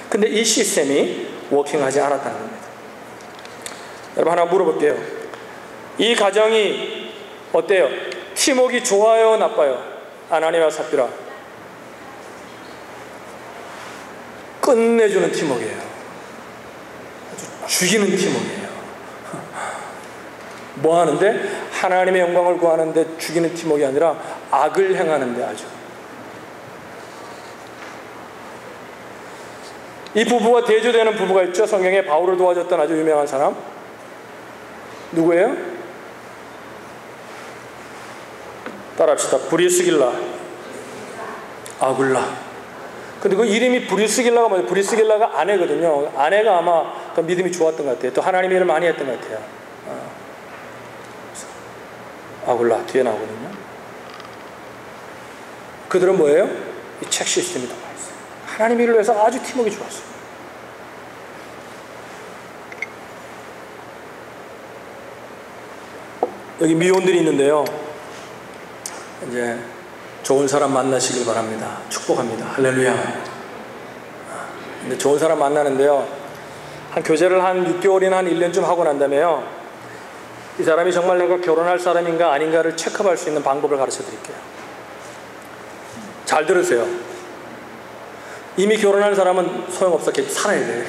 근데 이 시스템이 워킹하지 않았다는 겁니다. 여러분 하나 물어볼게요. 이 가정이 어때요? 팀워크가 좋아요, 나빠요? 아나니와 삽비라. 끝내주는 팀워크예요. 아주 죽이는 팀워크예요. 뭐 하는데? 하나님의 영광을 구하는데 죽이는 팀워크가 아니라 악을 행하는데 아주. 이 부부가 대조되는 부부가 있죠. 성경에 바울을 도와줬던 아주 유명한 사람. 누구예요? 따라합시다. 브리스길라, 아굴라. 근데 그 이름이 브리스길라가 뭐예요? 브리스길라가 아내거든요. 아내가 아마 그 믿음이 좋았던 것 같아요. 또 하나님의 일을 많이 했던 것 같아요. 아굴라 뒤에 나오거든요. 그들은 뭐예요? 이 책 시스템이 들어가 있어요. 하나님의 일을 위해서 아주 팀워크가 좋았어요. 여기 미혼들이 있는데요. 이제 좋은 사람 만나시길 바랍니다. 축복합니다. 할렐루야. 근데 좋은 사람 만나는데요. 한 교제를 한 6개월이나 한 1년쯤 하고 난 다음에요. 이 사람이 정말 내가 결혼할 사람인가 아닌가를 체크할 수 있는 방법을 가르쳐 드릴게요. 잘 들으세요. 이미 결혼한 사람은 소용없어. 걔 살아야 돼.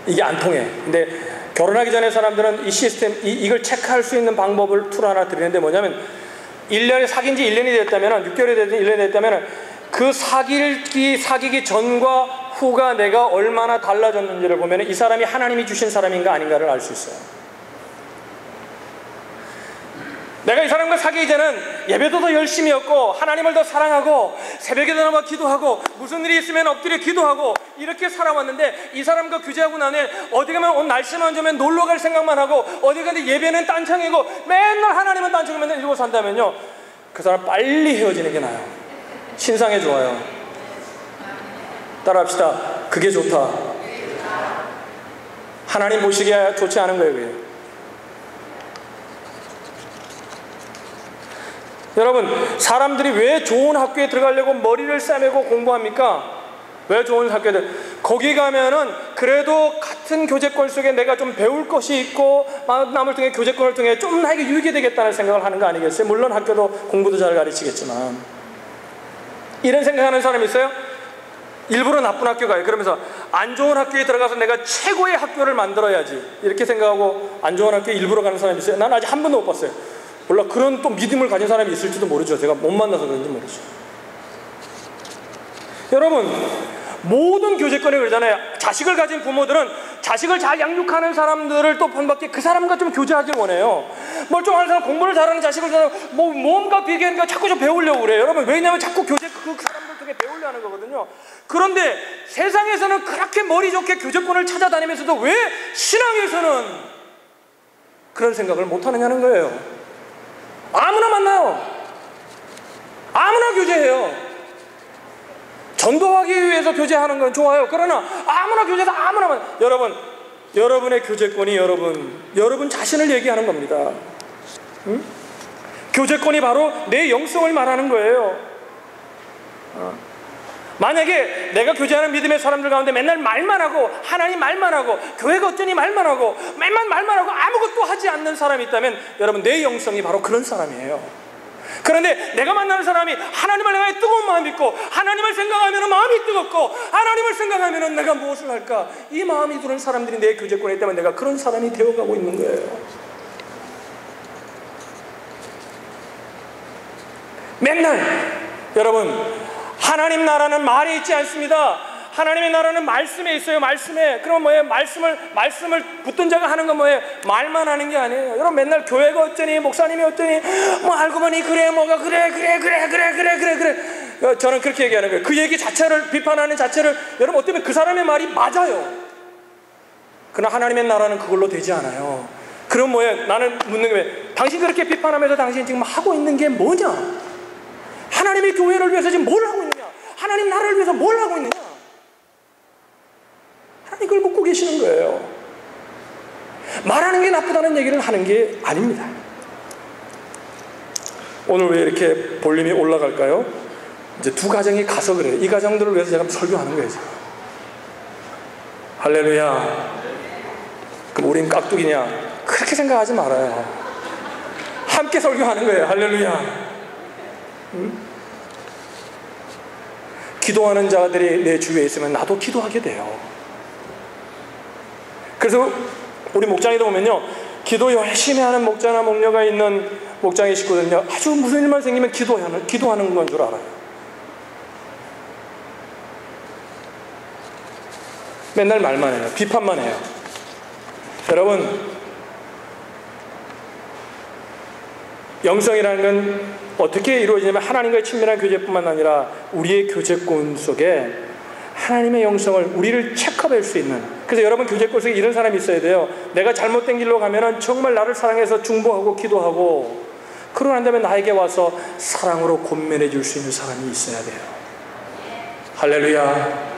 이게 안 통해. 근데 결혼하기 전에 사람들은 이 시스템, 이걸 체크할 수 있는 방법을 툴 하나 드리는데 뭐냐면 1년에 사귄 지 1년이 됐다면 6개월이 됐든 1년이 됐다면 그 사귀기 전과 후가 내가 얼마나 달라졌는지를 보면 이 사람이 하나님이 주신 사람인가 아닌가를 알 수 있어요. 내가 이 사람과 사귀기 전에는 예배도 더 열심히 했고 하나님을 더 사랑하고 새벽에도 나와 기도하고 무슨 일이 있으면 엎드려 기도하고 이렇게 살아왔는데 이 사람과 교제하고 나면 어디 가면 오늘 날씨만 좋으면 놀러 갈 생각만 하고 어디 가는데 예배는 딴청이고 맨날 하나님은 딴청을 맨날 이러고 산다면요, 그 사람 빨리 헤어지는 게 나아요. 신상에 좋아요. 따라합시다. 그게 좋다. 하나님 보시기에 좋지 않은 거예요. 그게. 여러분, 사람들이 왜 좋은 학교에 들어가려고 머리를 싸매고 공부합니까? 왜 좋은 학교에 거기 가면은 그래도 같은 교제권 속에 내가 좀 배울 것이 있고 남을 통해 교제권을 통해 좀 나에게 유익이 되겠다는 생각을 하는 거 아니겠어요? 물론 학교도 공부도 잘 가르치겠지만 이런 생각하는 사람이 있어요? 일부러 나쁜 학교 가요. 그러면서 안 좋은 학교에 들어가서 내가 최고의 학교를 만들어야지 이렇게 생각하고 안 좋은 학교에 일부러 가는 사람이 있어요? 난 아직 한 번도 못 봤어요. 몰라, 그런 또 믿음을 가진 사람이 있을지도 모르죠. 제가 못 만나서 그런지 모르죠. 여러분, 모든 교제권이 그러잖아요. 자식을 가진 부모들은 자식을 잘 양육하는 사람들을 또 본받게 그 사람과 좀 교제하길 원해요. 멀쩡한 사람, 공부를 잘하는 자식을 뭔가 비교하니까 자꾸 좀 배우려고 그래요. 여러분, 왜냐하면 자꾸 교제 그 사람들 통해 배우려 하는 거거든요. 그런데 세상에서는 그렇게 머리 좋게 교제권을 찾아다니면서도 왜 신앙에서는 그런 생각을 못 하느냐는 거예요. 아무나 만나요. 아무나 교제해요. 전도하기 위해서 교제하는 건 좋아요. 그러나 아무나 교제해서 아무나 만나요. 여러분의 교제권이 여러분 자신을 얘기하는 겁니다. 응? 교제권이 바로 내 영성을 말하는 거예요. 만약에 내가 교제하는 믿음의 사람들 가운데 맨날 말만 하고 하나님 말만 하고 교회가 어쩌니 말만 하고 맨날 말만 하고 아무것도 하지 않는 사람이 있다면 여러분, 내 영성이 바로 그런 사람이에요. 그런데 내가 만나는 사람이 하나님을 향해 뜨거운 마음이 있고 하나님을 생각하면 마음이 뜨겁고 하나님을 생각하면 내가 무엇을 할까, 이 마음이 드는 사람들이 내 교제권에 있다면 내가 그런 사람이 되어가고 있는 거예요. 맨날 여러분, 하나님 나라는 말에 있지 않습니다. 하나님의 나라는 말씀에 있어요. 말씀에. 그럼 뭐예요? 말씀을 붙든 자가 하는 건 뭐예요? 말만 하는 게 아니에요. 여러분, 맨날 교회가 어쩌니 목사님이 어쩌니 뭐 알고 보니 그래 뭐가 그래. 저는 그렇게 얘기하는 거예요. 그 얘기 자체를 비판하는 자체를 여러분 어떻게 보면 그 사람의 말이 맞아요. 그러나 하나님의 나라는 그걸로 되지 않아요. 그럼 뭐예요? 나는 묻는 게 당신 그렇게 비판하면서 당신 지금 하고 있는 게 뭐냐? 하나님의 교회를 위해서 지금 뭘 하고 있느냐? 하나님 나라를 위해서 뭘 하고 있느냐? 하나님 그걸 묻고 계시는 거예요. 말하는 게 나쁘다는 얘기를 하는 게 아닙니다. 오늘 왜 이렇게 볼륨이 올라갈까요? 이제 두 가정이 가서 그래요. 이 가정들을 위해서 제가 설교하는 거예요, 지금. 할렐루야. 그럼 우린 깍두기냐? 그렇게 생각하지 말아요. 함께 설교하는 거예요. 할렐루야. 기도하는 자들이 내 주위에 있으면 나도 기도하게 돼요. 그래서 우리 목장에도 보면요, 기도 열심히 하는 목자나 목녀가 있는 목장의 식구들은요, 아주 무슨 일만 생기면 기도하는 건 줄 알아요. 맨날 말만 해요. 비판만 해요. 여러분, 영성이라는 건 어떻게 이루어지냐면 하나님과의 친밀한 교제뿐만 아니라 우리의 교제권 속에 하나님의 영성을, 우리를 체크할 수 있는, 그래서 여러분 교제권 속에 이런 사람이 있어야 돼요. 내가 잘못된 길로 가면은 정말 나를 사랑해서 중보하고 기도하고, 그러고 난 다음에 나에게 와서 사랑으로 권면해 줄 수 있는 사람이 있어야 돼요. 할렐루야.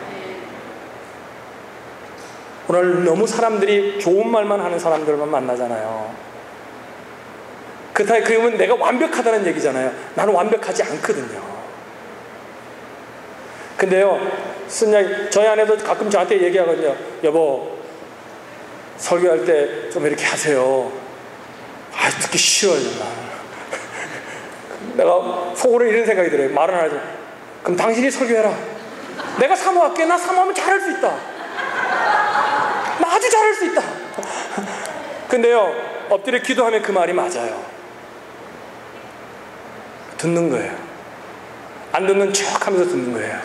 오늘 너무 사람들이 좋은 말만 하는 사람들만 만나잖아요. 그러면 내가 완벽하다는 얘기잖아요. 나는 완벽하지 않거든요. 근데요, 저희 아내도 가끔 저한테 얘기하거든요. 여보, 설교할 때 좀 이렇게 하세요. 아, 듣기 싫어요, 정말. 내가 속으로 이런 생각이 들어요. 말은 안 하죠. 그럼 당신이 설교해라. 내가 사모할게. 나 사모하면 잘할 수 있다. 나 아주 잘할 수 있다. 근데요, 엎드려 기도하면 그 말이 맞아요. 듣는 거예요. 안 듣는 척 하면서 듣는 거예요.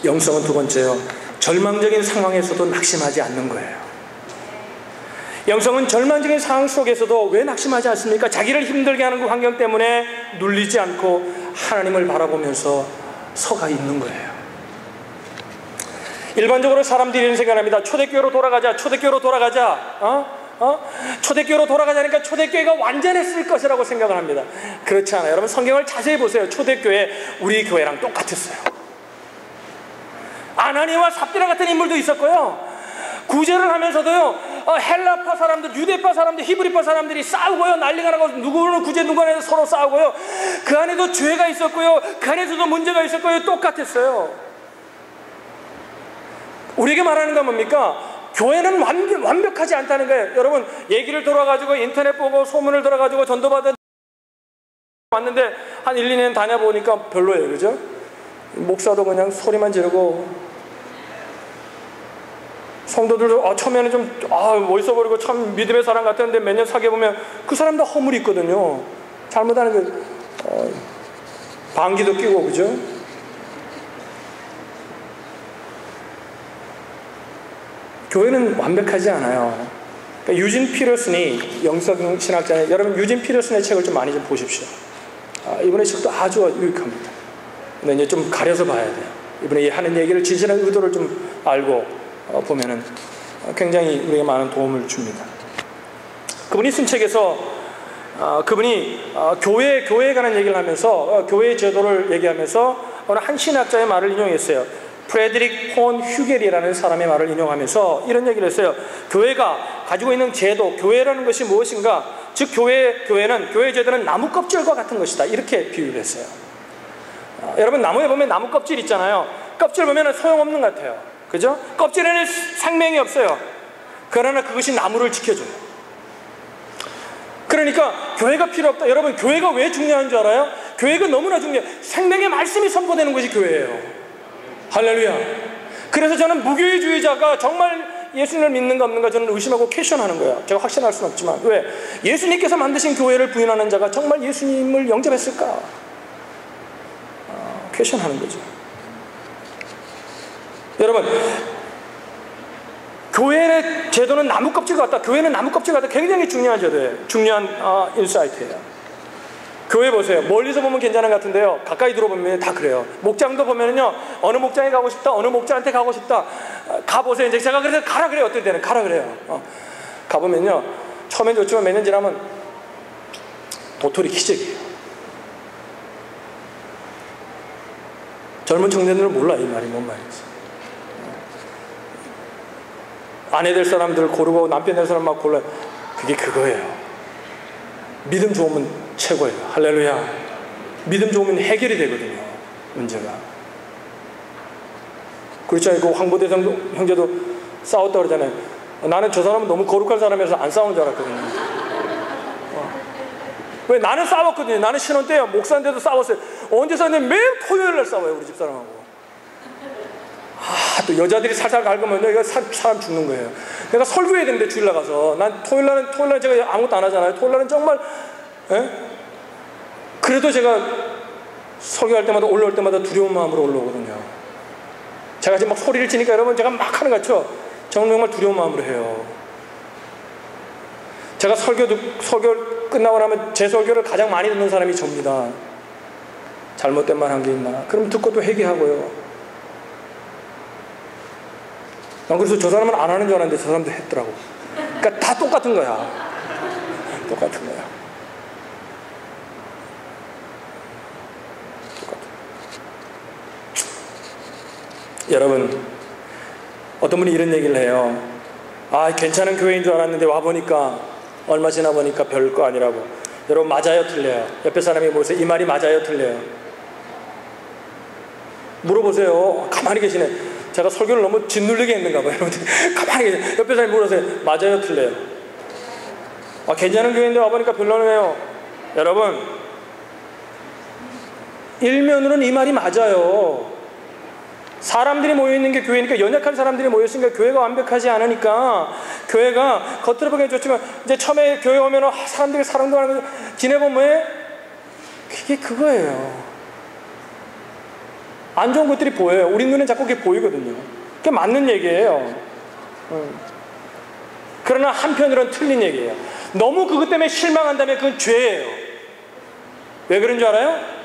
영성은 두 번째요, 절망적인 상황에서도 낙심하지 않는 거예요. 영성은 절망적인 상황 속에서도 왜 낙심하지 않습니까? 자기를 힘들게 하는 그 환경 때문에 눌리지 않고 하나님을 바라보면서 서가 있는 거예요. 일반적으로 사람들이 이런 생각을 합니다. 초대교회로 돌아가자. 초대교회로 돌아가자. 초대교회로 돌아가자니까 초대교회가 완전했을 것이라고 생각을 합니다. 그렇지 않아요. 여러분 성경을 자세히 보세요. 초대교회 우리 교회랑 똑같았어요. 아나니와 삽비라 같은 인물도 있었고요. 구제를 하면서도요, 헬라파 사람들, 유대파 사람들, 히브리파 사람들이 싸우고요, 난리가 나고, 누구는 구제, 누구는 서로 싸우고요, 그 안에도 죄가 있었고요, 그 안에서도 문제가 있었고요, 똑같았어요. 우리에게 말하는 건 뭡니까? 교회는 완벽하지 않다는 거예요. 여러분, 얘기를 들어가지고 인터넷 보고 소문을 들어가지고 전도받은 왔는데 한 1, 2년 다녀보니까 별로예요. 그죠? 목사도 그냥 소리만 지르고, 성도들도 처음에는 좀 멋있어 보이고 참 믿음의 사람 같았는데 몇 년 사귀어 보면 그 사람 다 허물이 있거든요. 잘못하는 게 방귀도 끼고, 그죠? 교회는 완벽하지 않아요. 그러니까 유진 피터슨이, 영성 신학자의, 여러분 유진 피터슨의 책을 좀 많이 좀 보십시오. 이번에 책도 아주 유익합니다. 근데 이제 좀 가려서 봐야 돼요. 이번에 하는 얘기를 진실한 의도를 좀 알고 보면은 굉장히 우리에게 많은 도움을 줍니다. 그분이 쓴 책에서 그분이 교회에 관한 얘기를 하면서 교회의 제도를 얘기하면서 어느 한 신학자의 말을 인용했어요. 프레드릭 폰 휴겔이라는 사람의 말을 인용하면서 이런 얘기를 했어요. 교회가 가지고 있는 제도, 교회라는 것이 무엇인가? 즉 교회 제도는 나무 껍질과 같은 것이다. 이렇게 비유를 했어요. 여러분 나무에 보면 나무 껍질 있잖아요. 껍질 보면 소용없는 것 같아요. 그죠? 껍질에는 생명이 없어요. 그러나 그것이 나무를 지켜줘요. 그러니까 교회가 필요 없다. 여러분 교회가 왜 중요한 줄 알아요? 교회가 너무나 중요해요. 생명의 말씀이 선포되는 것이 교회예요. 할렐루야. 그래서 저는 무교회주의자가 정말 예수님을 믿는가 없는가 저는 의심하고 퀘션하는 거예요. 제가 확신할 수는 없지만. 왜? 예수님께서 만드신 교회를 부인하는 자가 정말 예수님을 영접했을까? 퀘션하는 거죠. 여러분 교회의 제도는 나무 껍질 같다. 교회는 나무 껍질 같다. 굉장히 중요한 제도예요. 중요한 인사이트예요. 교회 보세요. 멀리서 보면 괜찮은 것 같은데요, 가까이 들어보면 다 그래요. 목장도 보면은요, 어느 목장에 가고 싶다, 어느 목장한테 가고 싶다, 가보세요. 이제 제가 그래서 가라 그래요. 어떨 때는 가라 그래요. 가보면요, 처음엔 좋지만 몇 년 지나면 도토리 기적이에요. 젊은 청년들은 몰라 이 말이 뭔 말인지. 아내 될 사람들 고르고 남편 될 사람 막 골라요. 그게 그거예요. 믿음 좋으면 최고예요. 할렐루야. 믿음 좋으면 해결이 되거든요, 문제가. 그렇죠. 그 황보대성 형제도 싸웠다 그러잖아요. 나는 저 사람은 너무 거룩한 사람이라서 안 싸우는 줄 알았거든요. 왜? 나는 싸웠거든요. 나는 신혼 때요, 목사인데도 싸웠어요. 언제 싸웠냐면 매일 토요일날 싸워요, 우리 집사람하고. 또 여자들이 살살 갉으면 이거 사람 죽는 거예요. 내가 설교해야 되는데 주일 나가서. 난 토요일날은 제가 아무것도 안 하잖아요. 토요일날은 정말, 그래도 제가 설교할 때마다, 올라올 때마다 두려운 마음으로 올라오거든요. 제가 지금 막 소리를 치니까 여러분, 제가 막 하는 거 같죠? 정말 두려운 마음으로 해요. 제가 설교 끝나고 나면 제 설교를 가장 많이 듣는 사람이 접니다. 잘못된 말 한 게 있나? 그럼 듣고 또 회개하고요. 난 그래서 저 사람은 안 하는 줄 알았는데 저 사람도 했더라고. 그러니까 다 똑같은 거야. 똑같은 거야. 여러분, 어떤 분이 이런 얘기를 해요. 괜찮은 교회인 줄 알았는데 와보니까, 얼마 지나 보니까 별거 아니라고. 여러분, 맞아요, 틀려요? 옆에 사람이 물으세요. 이 말이 맞아요, 틀려요? 물어보세요. 가만히 계시네. 제가 설교를 너무 짓누르게 했는가 봐요. 여러분들 가만히 계세요. 옆에 사람이 물으세요. 맞아요, 틀려요? 괜찮은 교회인데 와보니까 별로네요. 여러분, 일면으로는 이 말이 맞아요. 사람들이 모여있는 게 교회니까, 연약한 사람들이 모여있으니까, 교회가 완벽하지 않으니까, 교회가 겉으로 보기엔 좋지만 이제 처음에 교회 오면 사람들이 사랑도 하는 거 지내보면 뭐해? 그게 그거예요. 안 좋은 것들이 보여요. 우리 눈엔 자꾸 그게 보이거든요. 그게 맞는 얘기예요. 그러나 한편으로는 틀린 얘기예요. 너무 그것 때문에 실망한다면 그건 죄예요. 왜 그런 줄 알아요?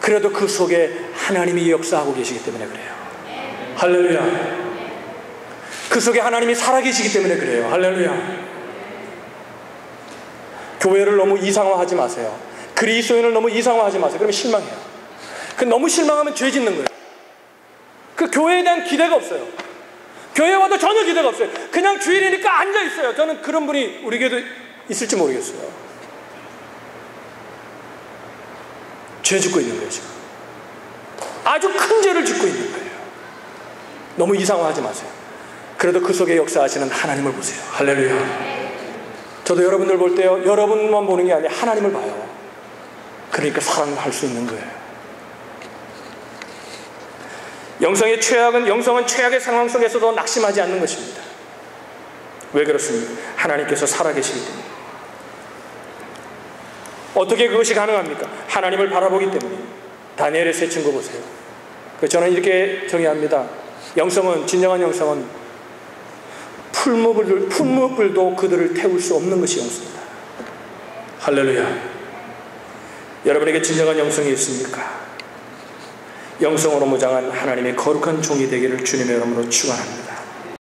그래도 그 속에 하나님이 역사하고 계시기 때문에 그래요. 할렐루야. 그 속에 하나님이 살아계시기 때문에 그래요. 할렐루야. 교회를 너무 이상화하지 마세요. 그리스도인을 너무 이상화하지 마세요. 그러면 실망해요. 너무 실망하면 죄 짓는 거예요. 그 교회에 대한 기대가 없어요. 교회에 와도 전혀 기대가 없어요. 그냥 주일이니까 앉아있어요. 저는 그런 분이 우리 교회도 있을지 모르겠어요. 죄 짓고 있는 거예요, 지금. 아주 큰 죄를 짓고 있는 거예요. 너무 이상화하지 마세요. 그래도 그 속에 역사하시는 하나님을 보세요. 할렐루야. 저도 여러분들 볼 때요, 여러분만 보는 게 아니라 하나님을 봐요. 그러니까 사랑을 할 수 있는 거예요. 영성은 최악의 상황 속에서도 낙심하지 않는 것입니다. 왜 그렇습니까? 하나님께서 살아계시기 때문에. 어떻게 그것이 가능합니까? 하나님을 바라보기 때문에. 다니엘의 세 친구 보세요. 저는 이렇게 정의합니다. 진정한 영성은 풀무불도 그들을 태울 수 없는 것이 영성이다. 할렐루야. 여러분에게 진정한 영성이 있습니까? 영성으로 무장한 하나님의 거룩한 종이 되기를 주님의 이름으로 축원합니다.